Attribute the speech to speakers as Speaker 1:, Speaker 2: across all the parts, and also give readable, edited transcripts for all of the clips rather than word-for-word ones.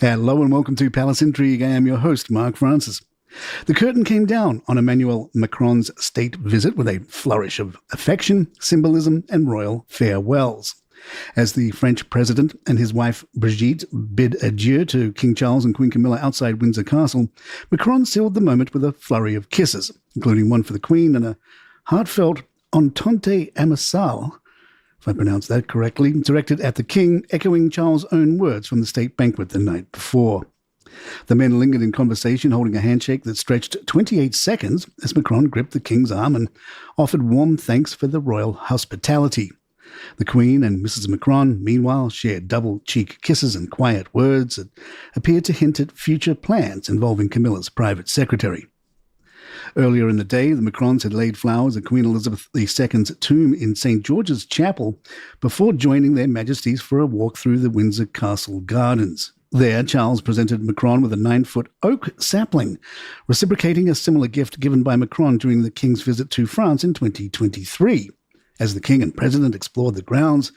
Speaker 1: Hello and welcome to Palace Intrigue. I am your host, Mark Francis. The curtain came down on Emmanuel Macron's state visit with a flourish of affection, symbolism, and royal farewells. As the French president and his wife Brigitte bid adieu to King Charles and Queen Camilla outside Windsor Castle, Macron sealed the moment with a flurry of kisses, including one for the Queen and a heartfelt Entente Amicale, if I pronounced that correctly, directed at the King, echoing Charles' own words from the state banquet the night before. The men lingered in conversation, holding a handshake that stretched 28 seconds as Macron gripped the King's arm and offered warm thanks for the royal hospitality. The Queen and Mrs. Macron, meanwhile, shared double-cheek kisses and quiet words that appeared to hint at future plans involving Camilla's private secretary. Earlier in the day, the Macrons had laid flowers at Queen Elizabeth II's tomb in St. George's Chapel before joining Their Majesties for a walk through the Windsor Castle Gardens. There, Charles presented Macron with a 9-foot oak sapling, reciprocating a similar gift given by Macron during the King's visit to France in 2023. As the King and President explored the grounds,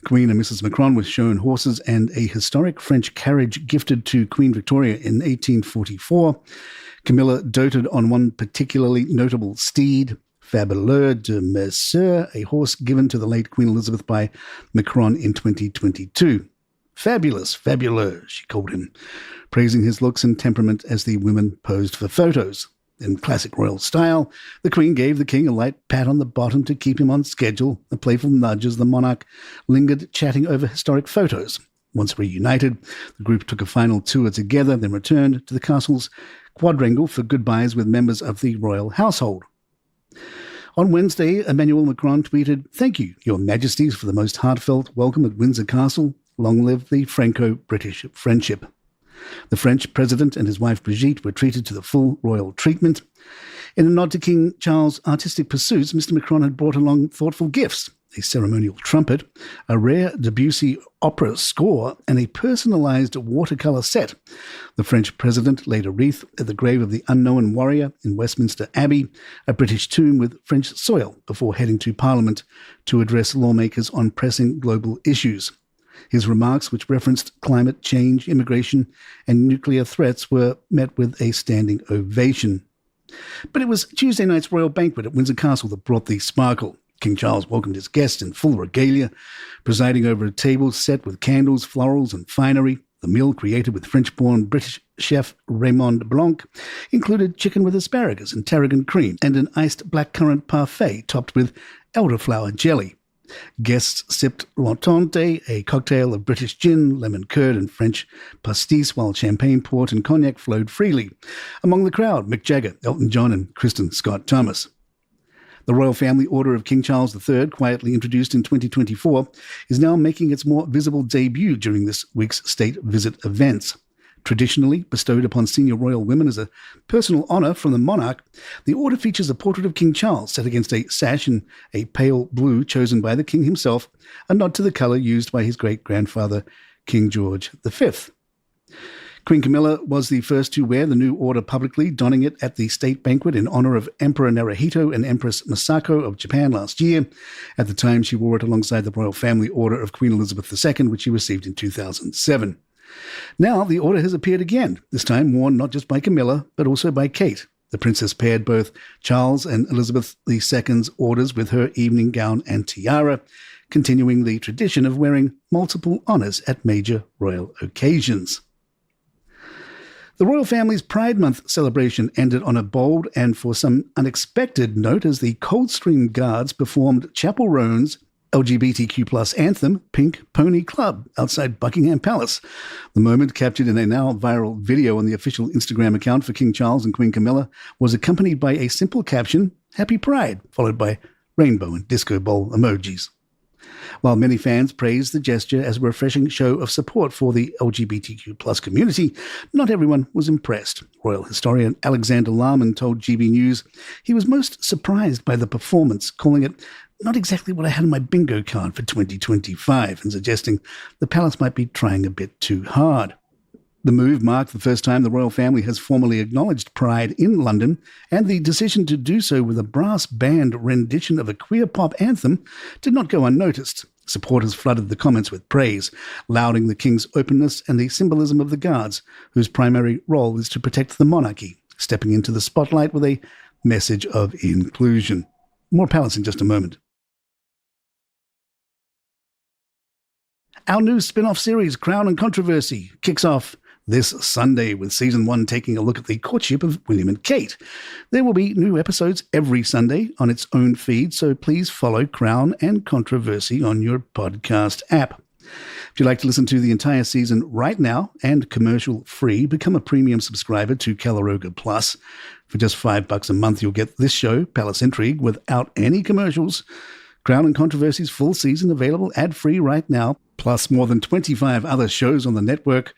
Speaker 1: the Queen and Mrs. Macron were shown horses and a historic French carriage gifted to Queen Victoria in 1844. Camilla doted on one particularly notable steed, Fabuleux de Mercer, a horse given to the late Queen Elizabeth by Macron in 2022. Fabulous, fabuleux, she called him, praising his looks and temperament as the women posed for photos. In classic royal style, the Queen gave the King a light pat on the bottom to keep him on schedule, a playful nudge as the monarch lingered chatting over historic photos. Once reunited, the group took a final tour together, then returned to the castle's quadrangle for goodbyes with members of the royal household. On Wednesday, Emmanuel Macron tweeted, "Thank you, Your Majesties, for the most heartfelt welcome at Windsor Castle. Long live the Franco-British friendship." The French president and his wife Brigitte were treated to the full royal treatment. In a nod to King Charles' artistic pursuits, Mr. Macron had brought along thoughtful gifts: a ceremonial trumpet, a rare Debussy opera score, and a personalized watercolor set. The French president laid a wreath at the grave of the unknown warrior in Westminster Abbey, a British tomb with French soil, before heading to Parliament to address lawmakers on pressing global issues. His remarks, which referenced climate change, immigration, and nuclear threats, were met with a standing ovation. But it was Tuesday night's royal banquet at Windsor Castle that brought the sparkle. King Charles welcomed his guests in full regalia, presiding over a table set with candles, florals, and finery. The meal, created with French-born British chef Raymond Blanc, included chicken with asparagus and tarragon cream and an iced blackcurrant parfait topped with elderflower jelly. Guests sipped l'Entente, a cocktail of British gin, lemon curd, and French pastis, while champagne, port, and cognac flowed freely. Among the crowd, Mick Jagger, Elton John, and Kristen Scott Thomas. The Royal Family Order of King Charles III, quietly introduced in 2024, is now making its more visible debut during this week's state visit events. Traditionally bestowed upon senior royal women as a personal honour from the monarch, the order features a portrait of King Charles set against a sash in a pale blue chosen by the King himself, a nod to the colour used by his great-grandfather, King George V. Queen Camilla was the first to wear the new order publicly, donning it at the state banquet in honour of Emperor Naruhito and Empress Masako of Japan last year. At the time, she wore it alongside the Royal Family Order of Queen Elizabeth II, which she received in 2007. Now, the order has appeared again, this time worn not just by Camilla, but also by Kate. The princess paired both Charles and Elizabeth II's orders with her evening gown and tiara, continuing the tradition of wearing multiple honours at major royal occasions. The royal family's Pride Month celebration ended on a bold and, for some unexpected note, as the Coldstream Guards performed Chapel Roan's LGBTQ+ anthem, Pink Pony Club, outside Buckingham Palace. The moment, captured in a now viral video on the official Instagram account for King Charles and Queen Camilla, was accompanied by a simple caption, Happy Pride, followed by rainbow and disco ball emojis. While many fans praised the gesture as a refreshing show of support for the LGBTQ+ community, not everyone was impressed. Royal historian Alexander Larman told GB News he was most surprised by the performance, calling it not exactly what I had on my bingo card for 2025, and suggesting the palace might be trying a bit too hard. The move marked the first time the royal family has formally acknowledged Pride in London, and the decision to do so with a brass band rendition of a queer pop anthem did not go unnoticed. Supporters flooded the comments with praise, lauding the king's openness and the symbolism of the guards, whose primary role is to protect the monarchy, stepping into the spotlight with a message of inclusion. More palace in just a moment. Our new spin-off series, Crown and Controversy, kicks off this Sunday, with Season 1 taking a look at the courtship of William and Kate. There will be new episodes every Sunday on its own feed, so please follow Crown and Controversy on your podcast app. If you'd like to listen to the entire season right now and commercial-free, become a premium subscriber to Calaroga Plus. For just $5 a month, you'll get this show, Palace Intrigue, without any commercials. Crown and Controversy's full season available ad-free right now, plus more than 25 other shows on the network,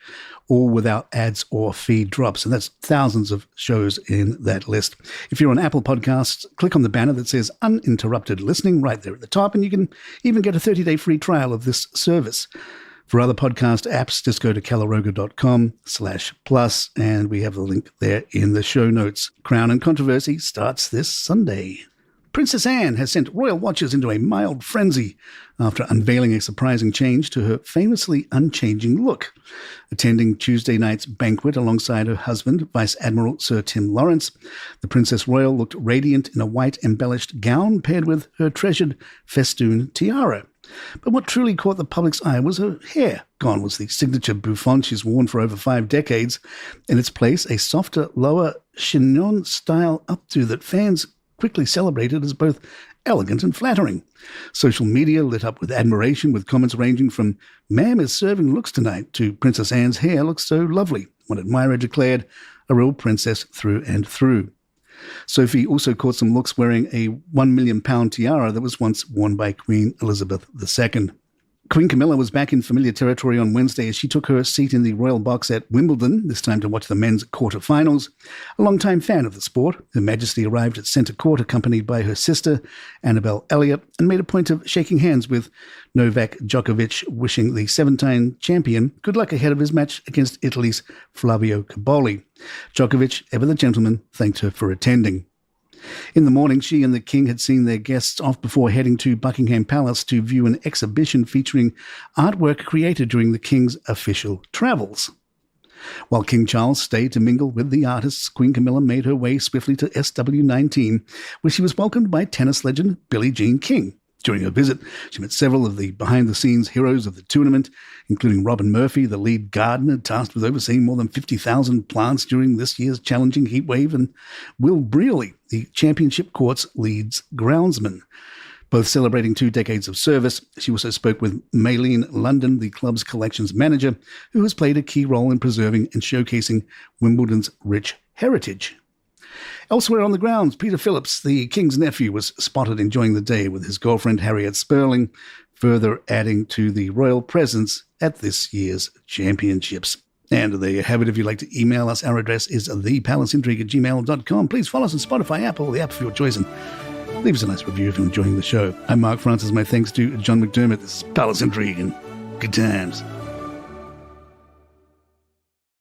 Speaker 1: all without ads or feed drops. And that's thousands of shows in that list. If you're on Apple Podcasts, click on the banner that says Uninterrupted Listening right there at the top, and you can even get a 30-day free trial of this service. For other podcast apps, just go to calaroga.com/plus, and we have the link there in the show notes. Crown and Controversy starts this Sunday. Princess Anne has sent royal watchers into a mild frenzy after unveiling a surprising change to her famously unchanging look. Attending Tuesday night's banquet alongside her husband, Vice Admiral Sir Tim Lawrence, the Princess Royal looked radiant in a white embellished gown paired with her treasured festoon tiara. But what truly caught the public's eye was her hair. Gone was the signature bouffant she's worn for over 5 decades. In its place, a softer, lower chignon-style updo that fans quickly celebrated as both elegant and flattering. Social media lit up with admiration, with comments ranging from "Ma'am is serving looks tonight" to "Princess Anne's hair looks so lovely." One admirer declared, "A real princess through and through." Sophie also caught some looks wearing a £1 million tiara that was once worn by Queen Elizabeth II. Queen Camilla was back in familiar territory on Wednesday as she took her seat in the royal box at Wimbledon, this time to watch the men's quarter-finals. A long-time fan of the sport, Her Majesty arrived at centre court accompanied by her sister, Annabelle Elliott, and made a point of shaking hands with Novak Djokovic, wishing the 7-time champion good luck ahead of his match against Italy's Flavio Cobolli. Djokovic, ever the gentleman, thanked her for attending. In the morning, she and the king had seen their guests off before heading to Buckingham Palace to view an exhibition featuring artwork created during the king's official travels. While King Charles stayed to mingle with the artists, Queen Camilla made her way swiftly to SW19, where she was welcomed by tennis legend Billie Jean King. During her visit, she met several of the behind-the-scenes heroes of the tournament, including Robin Murphy, the lead gardener tasked with overseeing more than 50,000 plants during this year's challenging heatwave, and Will Brearley, the championship court's lead groundsman. Both celebrating 2 decades of service, she also spoke with Maylene London, the club's collections manager, who has played a key role in preserving and showcasing Wimbledon's rich heritage. Elsewhere on the grounds, Peter Phillips, the King's nephew, was spotted enjoying the day with his girlfriend Harriet Sperling, further adding to the royal presence at this year's championships. And there you have it. If you'd like to email us, our address is thepalaceintrigue@gmail.com. Please follow us on Spotify, Apple, the app for your choice, and leave us a nice review if you're enjoying the show. I'm Mark Francis. My thanks to John McDermott. This is Palace Intrigue, and good times.